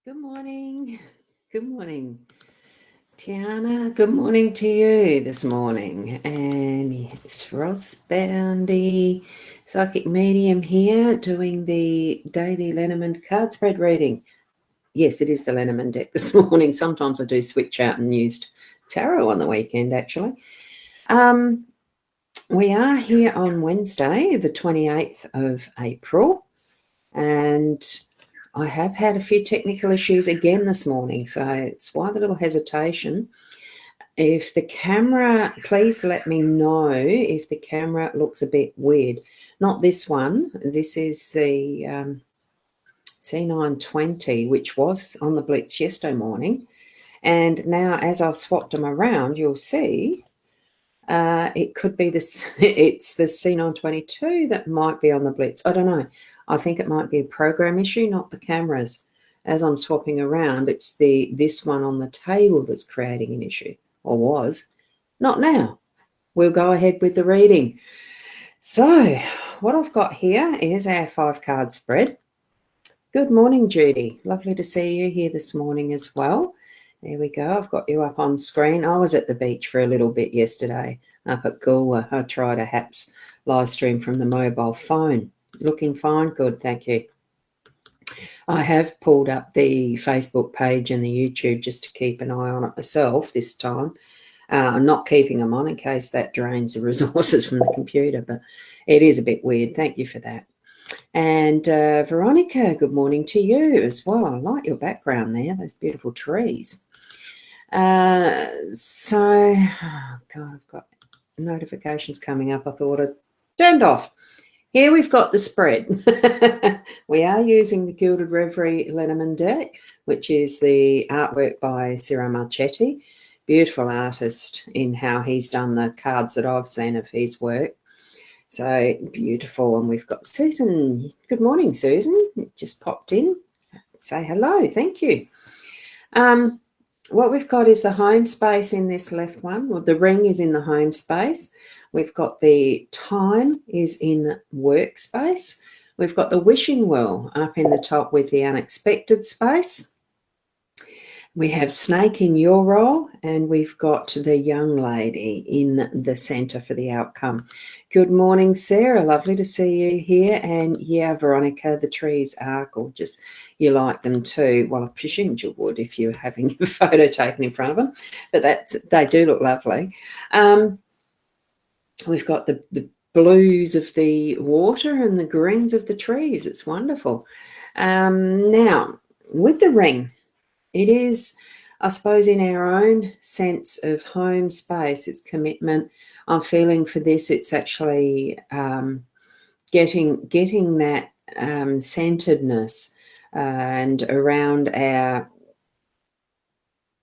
Good morning. Good morning, Tiana. Good morning to you this morning. And it's Ross Boundy, Psychic Medium here, doing the Daily Lenormand card spread reading. Yes, it is the Lenormand deck this morning. Sometimes I do switch out and used tarot on the weekend, actually. We are here on Wednesday, the 28th of April, and I have had a few technical issues again this morning, so it's why the little hesitation. If the camera, please let me know if the camera looks a bit weird. Not this one. This is the C920, which was on the Blitz yesterday morning. And now as I've swapped them around, you'll see it could be this. It's the C922 that might be on the Blitz. I don't know. I think it might be a program issue, not the cameras. As I'm swapping around, it's this one on the table that's creating an issue, or was. Not now. We'll go ahead with the reading. So what I've got here is our 5-card spread. Good morning, Judy. Lovely to see you here this morning as well. There we go. I've got you up on screen. I was at the beach for a little bit yesterday up at Goolwa. I tried a HAPS live stream from the mobile phone. Looking fine? Good, thank you. I have pulled up the Facebook page and the YouTube just to keep an eye on it myself this time. I'm not keeping them on in case that drains the resources from the computer, but it is a bit weird. Thank you for that. And Veronica, good morning to you as well. I like your background there, those beautiful trees. Oh God, I've got notifications coming up. I thought I'd turned off. Here we've got the spread. We are using the Gilded Reverie Lenormand deck, which is the artwork by Ciro Marchetti. Beautiful artist in how he's done the cards that I've seen of his work. So beautiful. And we've got Susan. Good morning, Susan. Just popped in. Say hello. Thank you. What we've got is the home space in this left one. Well, the ring is in the home space. We've got the time is in workspace. We've got the wishing well up in the top with the unexpected space. We have snake in your role, and we've got the young lady in the centre for the outcome. Good morning, Sarah. Lovely to see you here. And yeah, Veronica, the trees are gorgeous. You like them too. Well, I presumed you would if you were having a photo taken in front of them, but they do look lovely. We've got the blues of the water and the greens of the trees. It's wonderful. Now, with the ring, it is, I suppose, in our own sense of home space, it's commitment. I'm feeling for this, it's actually getting that centeredness and around our,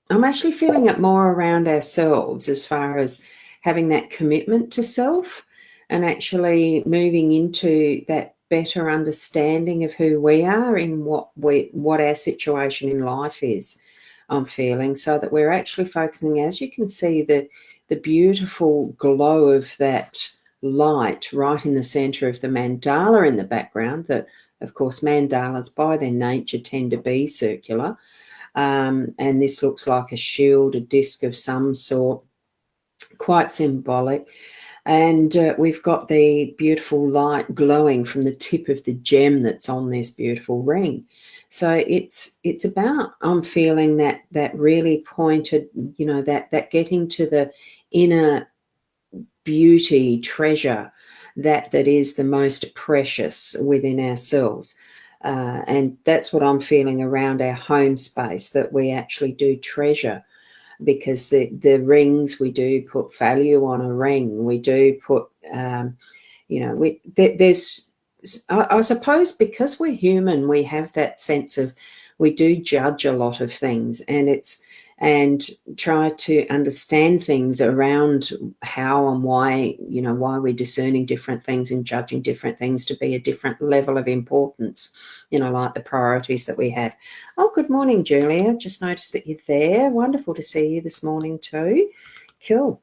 I'm actually feeling it more around ourselves as far as having that commitment to self and actually moving into that better understanding of who we are and what our situation in life is. I'm feeling so that we're actually focusing, as you can see, the beautiful glow of that light right in the center of the mandala in the background. That, of course, mandalas by their nature tend to be circular, and this looks like a shield, a disc of some sort, quite symbolic. And we've got the beautiful light glowing from the tip of the gem that's on this beautiful ring. So it's about, I'm feeling that really pointed, you know, that getting to the inner beauty, treasure that is the most precious within ourselves. And that's what I'm feeling around our home space, that we actually do treasure. Because the rings, we do put value on a ring. We do put, there's, I suppose, because we're human, we have that sense of, we do judge a lot of things, and it's and try to understand things around how and why, why we're discerning different things and judging different things to be a different level of importance, like the priorities that we have. Oh, good morning, Julia. Just noticed that you're there. Wonderful to see you this morning too. Cool.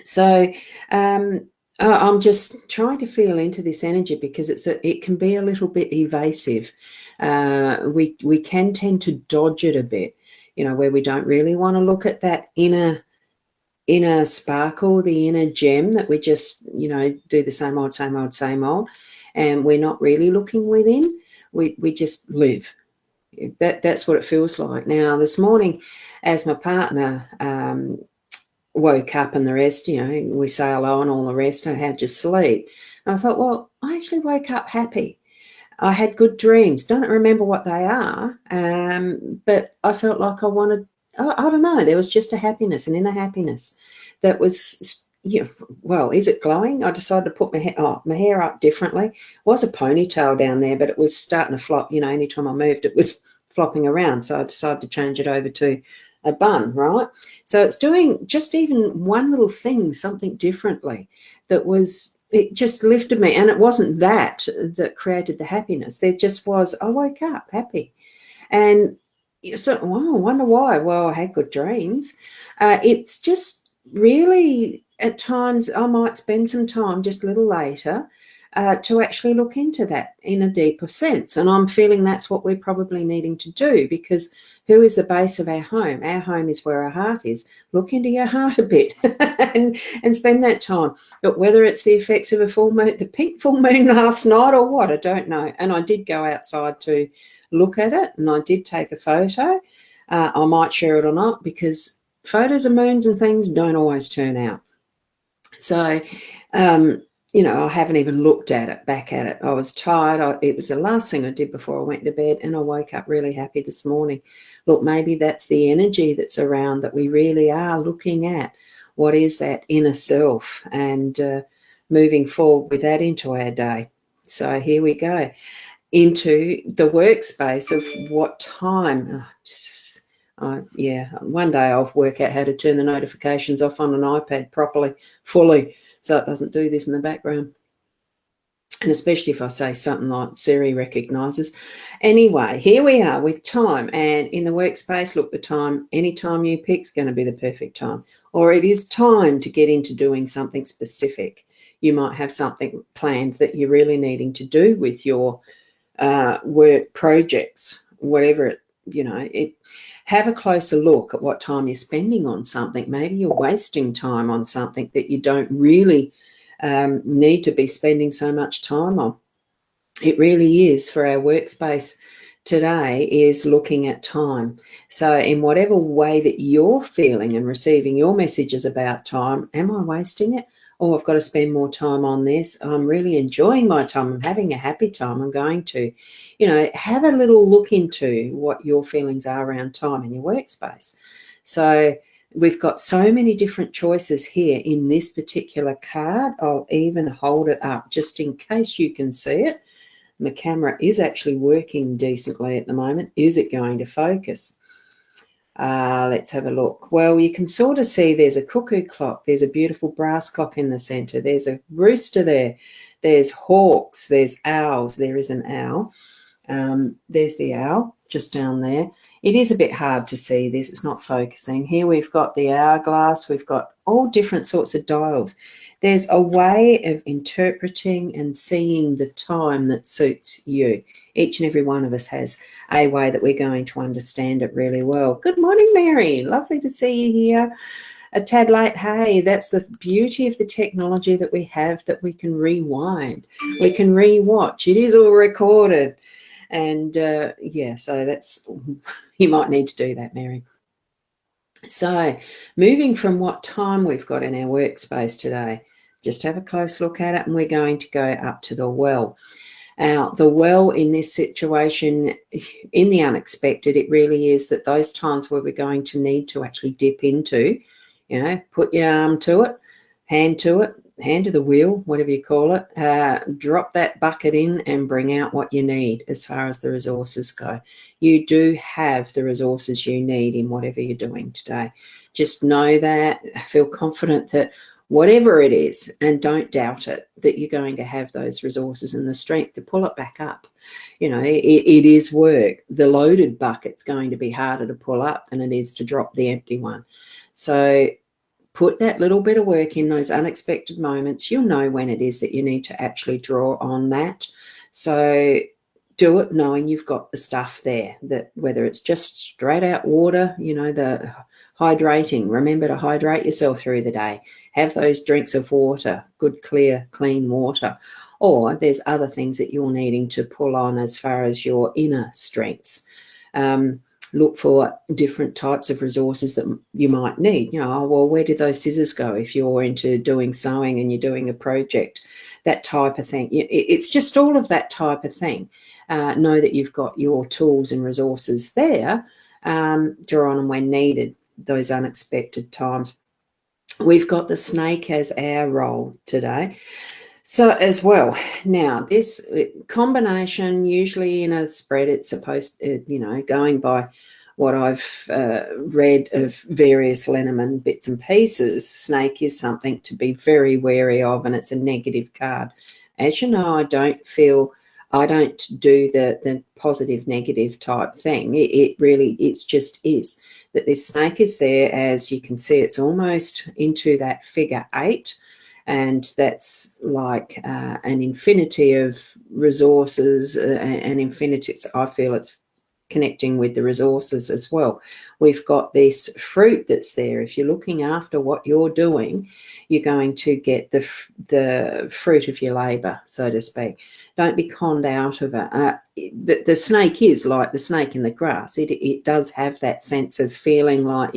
So I'm just trying to feel into this energy because it can be a little bit evasive. We can tend to dodge it a bit, where we don't really want to look at that inner sparkle, the inner gem that we just, do the same old, same old, same old, and we're not really looking within. We just live. That's what it feels like. Now, this morning, as my partner woke up and the rest, we say hello and all the rest, how'd you sleep? And I thought, well, I actually woke up happy. I had good dreams. Don't remember what they are, but I felt like I wanted, I don't know, there was just a happiness, an inner happiness that was, well, is it glowing? I decided to put my hair up differently. It was a ponytail down there, but it was starting to flop. Anytime I moved, it was flopping around. So I decided to change it over to a bun, right? So it's doing just even one little thing, something differently, it just lifted me. And it wasn't that created the happiness. There just was, I woke up happy. And so, I wonder why. Well, I had good dreams. It's just really, at times, I might spend some time just a little later to actually look into that in a deeper sense. And I'm feeling that's what we're probably needing to do, because who is the base of our home? Our home is where our heart is. Look into your heart a bit and spend that time. But whether it's the effects of a full moon, the pink full moon last night or what, I don't know. And I did go outside to look at it, and I did take a photo. I might share it or not, because photos of moons and things don't always turn out. So, I haven't even looked back at it. I was tired. It was the last thing I did before I went to bed, and I woke up really happy this morning. Look, maybe that's the energy that's around, that we really are looking at what is that inner self and moving forward with that into our day. So here we go into the workspace of what time. One day I'll work out how to turn the notifications off on an iPad fully, so it doesn't do this in the background. And especially if I say something like Siri recognises. Anyway, here we are with time. And in the workspace, look, the time, any time you pick is going to be the perfect time. Or it is time to get into doing something specific. You might have something planned that you're really needing to do with your work projects, whatever have a closer look at what time you're spending on something. Maybe you're wasting time on something that you don't really need to be spending so much time on. It really is, for our workspace today, is looking at time. So in whatever way that you're feeling and receiving your messages about time, am I wasting it? Oh, I've got to spend more time on this. I'm really enjoying my time. I'm having a happy time. I'm going to, have a little look into what your feelings are around time in your workspace. So we've got so many different choices here in this particular card. I'll even hold it up just in case you can see it. My camera is actually working decently at the moment. Is it going to focus? Let's have a look. Well, you can sort of see there's a cuckoo clock. There's a beautiful brass clock in the center. There's a rooster there. There's hawks. There's owls. There is an owl. There's the owl just down there. It is a bit hard to see this. It's not focusing. Here we've got the hourglass. We've got all different sorts of dials. There's a way of interpreting and seeing the time that suits you. Each and every one of us has a way that we're going to understand it really well. Good morning, Mary. Lovely to see you here. A tad late. Hey, that's the beauty of the technology that we have, that we can rewind. We can rewatch. It is all recorded. And, so that's, you might need to do that, Mary. So moving from what time we've got in our workspace today, just have a close look at it, and we're going to go up to the well. Now, the well in this situation, in the unexpected, it really is that those times where we're going to need to actually dip into, put your arm to it, hand to it, hand to the wheel, whatever you call it, drop that bucket in and bring out what you need as far as the resources go. You do have the resources you need in whatever you're doing today. Just know that, feel confident that whatever it is, and don't doubt it, that you're going to have those resources and the strength to pull it back up. You know, it is work. The loaded bucket's going to be harder to pull up than it is to drop the empty one. So put that little bit of work in those unexpected moments. You'll know when it is that you need to actually draw on that. So do it knowing you've got the stuff there, that whether it's just straight out water, you know, the hydrating, remember to hydrate yourself through the day. Have those drinks of water, good, clear, clean water. Or there's other things that you're needing to pull on as far as your inner strengths. Look for different types of resources that you might need. You know, oh, well, where did those scissors go if you're into doing sewing and you're doing a project? That type of thing. It's just all of that type of thing. Know that you've got your tools and resources there. Draw on them when needed, those unexpected times. We've got the snake as our role today. So as well, now this combination, usually in a spread, it's supposed to, you know, going by what I've read of various Lenormand bits and pieces, snake is something to be very wary of, and it's a negative card. As you know, I don't do the positive negative type thing. It just is that this snake is there. As you can see, it's almost into that figure 8. And that's like an infinity of resources, an infinity. I feel it's connecting with the resources as well. We've got this fruit that's there. If you're looking after what you're doing, you're going to get the fruit of your labor, so to speak. Don't be conned out of it. The snake is like the snake in the grass. It does have that sense of feeling like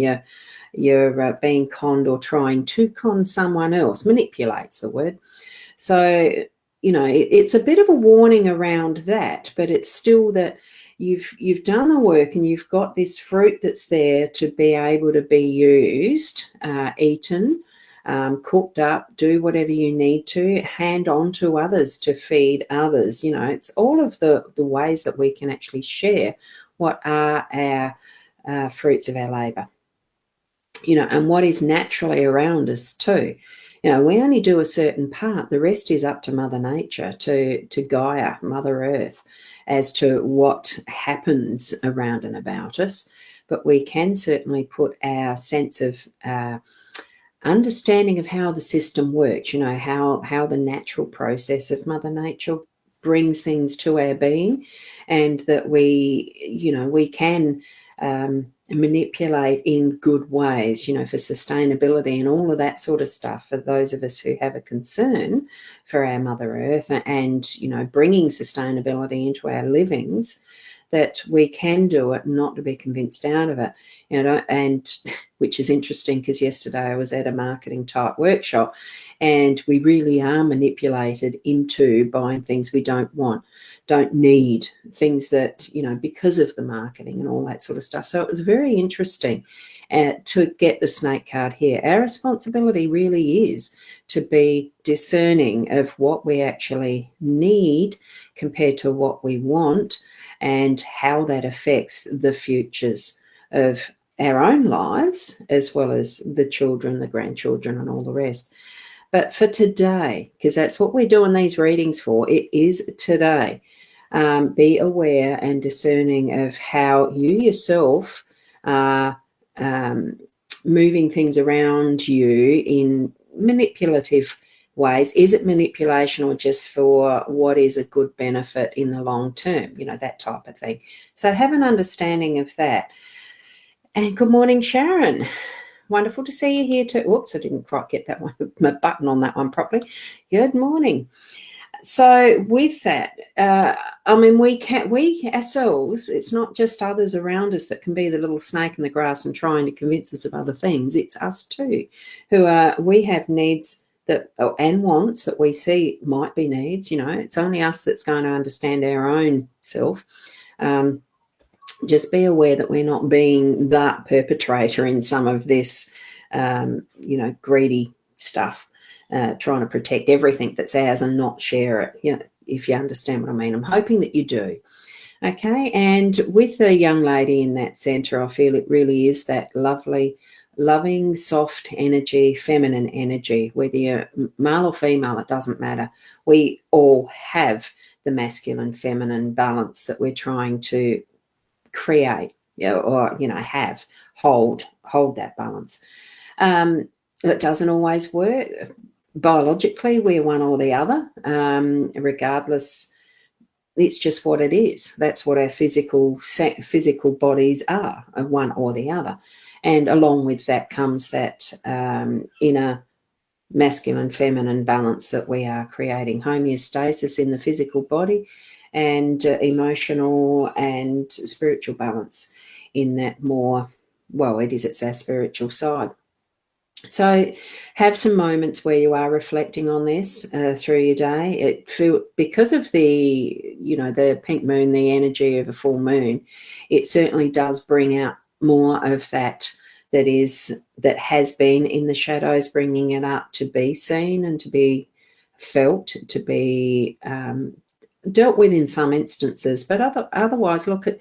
you're being conned or trying to con someone else. Manipulate's the word. So, you know, it's a bit of a warning around that, but it's still that you've done the work and you've got this fruit that's there to be able to be used, eaten, cooked up, do whatever you need to, hand on to others to feed others. You know, it's all of the ways that we can actually share what are our fruits of our labor. You know, and what is naturally around us too. You know, we only do a certain part. The rest is up to Mother Nature, to Gaia, Mother Earth, as to what happens around and about us. But we can certainly put our sense of understanding of how the system works, you know, how the natural process of Mother Nature brings things to our being, and that we can manipulate in good ways, you know, for sustainability and all of that sort of stuff, for those of us who have a concern for our Mother Earth and, you know, bringing sustainability into our livings, that we can do it, not to be convinced out of it, you know. And which is interesting, because yesterday I was at a marketing type workshop, and we really are manipulated into buying things we don't want, don't need, things that, you know, because of the marketing and all that sort of stuff. So it was very interesting to get the snake card here. Our responsibility really is to be discerning of what we actually need compared to what we want, and how that affects the futures of our own lives, as well as the children, the grandchildren, and all the rest. But for today, because that's what we're doing these readings for, it is today. Be aware and discerning of how you yourself are moving things around you in manipulative ways. Is it manipulation, or just for what is a good benefit in the long term? You know, that type of thing. So have an understanding of that. And good morning, Sharon. Wonderful to see you here too. Oops, I didn't quite get that one, my button on that one properly. Good morning. So with that, I mean, we ourselves, it's not just others around us that can be the little snake in the grass and trying to convince us of other things. It's us too, we have needs and wants that we see might be needs. You know, it's only us that's going to understand our own self. Just be aware that we're not being that perpetrator in some of this, greedy stuff. trying to protect everything that's ours and not share it, if you understand what I mean. I'm hoping that you do. Okay, and with the young lady in that centre, I feel it really is that lovely, loving, soft energy, feminine energy, whether you're male or female, it doesn't matter. We all have the masculine, feminine balance that we're trying to create, or hold that balance. It doesn't always work. Biologically, we're one or the other, regardless. It's just what it is. That's what our physical bodies are, one or the other. And along with that comes that inner masculine, feminine balance that we are creating, homeostasis in the physical body, and emotional and spiritual balance in that more, it's our spiritual side. So have some moments where you are reflecting on this through your day. Because of the pink moon, the energy of a full moon, it certainly does bring out more of that has been in the shadows, bringing it up to be seen and to be felt, to be dealt with in some instances. But otherwise, look at.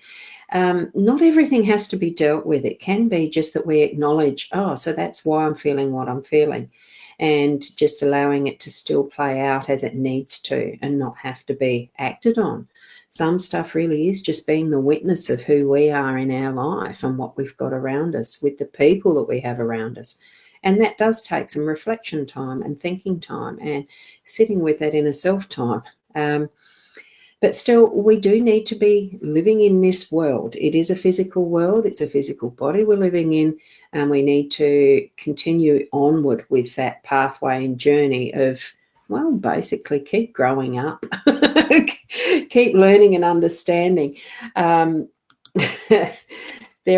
Not everything has to be dealt with. It can be just that we acknowledge, so that's why I'm feeling what I'm feeling, and just allowing it to still play out as it needs to and not have to be acted on. Some stuff really is just being the witness of who we are in our life and what we've got around us with the people that we have around us. And that does take some reflection time and thinking time and sitting with that inner self time. But still, we do need to be living in this world. It is a physical world. It's a physical body we're living in, and we need to continue onward with that pathway and journey of, basically keep growing up, keep learning and understanding. There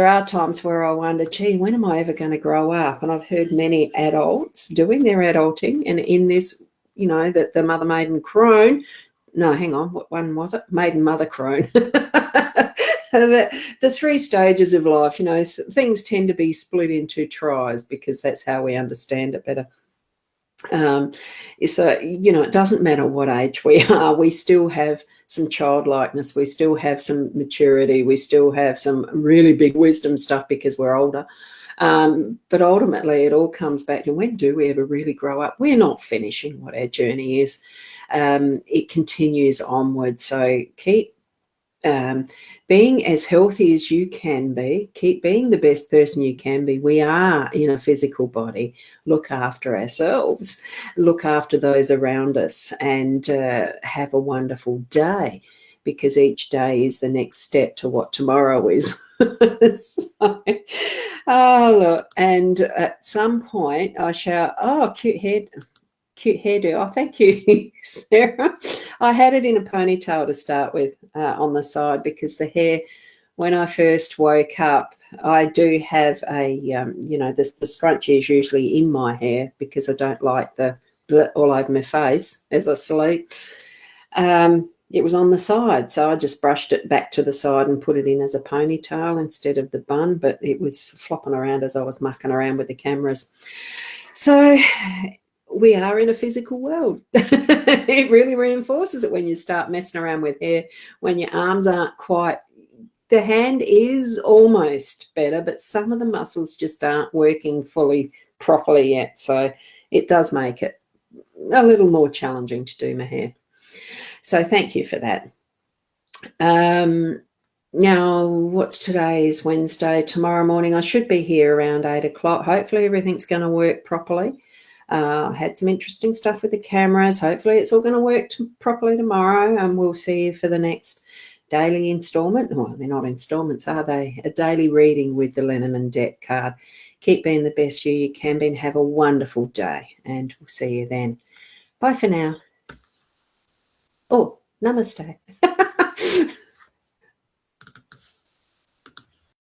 are times where I wonder, when am I ever going to grow up? And I've heard many adults doing their adulting, and in this, that the mother maiden crone. No, hang on. What one was it? Maiden, mother, crone. The three stages of life, things tend to be split into tries because that's how we understand it better. So, it doesn't matter what age we are. We still have some childlikeness. We still have some maturity. We still have some really big wisdom stuff because we're older. But ultimately, it all comes back to, when do we ever really grow up? We're not finishing what our journey is. It continues onward. So keep being as healthy as you can be. Keep being the best person you can be. We are in a physical body. Look after ourselves. Look after those around us, and have a wonderful day, because each day is the next step to what tomorrow is. So, look, and at some point I shall, cute hairdo. Oh, thank you, Sarah. I had it in a ponytail to start with on the side, because the hair, when I first woke up, I do have a, the scrunchie is usually in my hair because I don't like the all over my face as I sleep. It was on the side, so I just brushed it back to the side and put it in as a ponytail instead of the bun, but it was flopping around as I was mucking around with the cameras. So we are in a physical world. It really reinforces it when you start messing around with hair, when your arms aren't quite, the hand is almost better, but some of the muscles just aren't working fully properly yet. So it does make it a little more challenging to do my hair. So thank you for that. Now, what's today's Wednesday? Tomorrow morning I should be here around 8 o'clock. Hopefully everything's going to work properly. I had some interesting stuff with the cameras. Hopefully it's all going to work properly tomorrow, and we'll see you for the next daily installment. Well, they're not installments, are they? A daily reading with the Lenormand deck card. Keep being the best you can be, and have a wonderful day, and we'll see you then. Bye for now. Oh, namaste.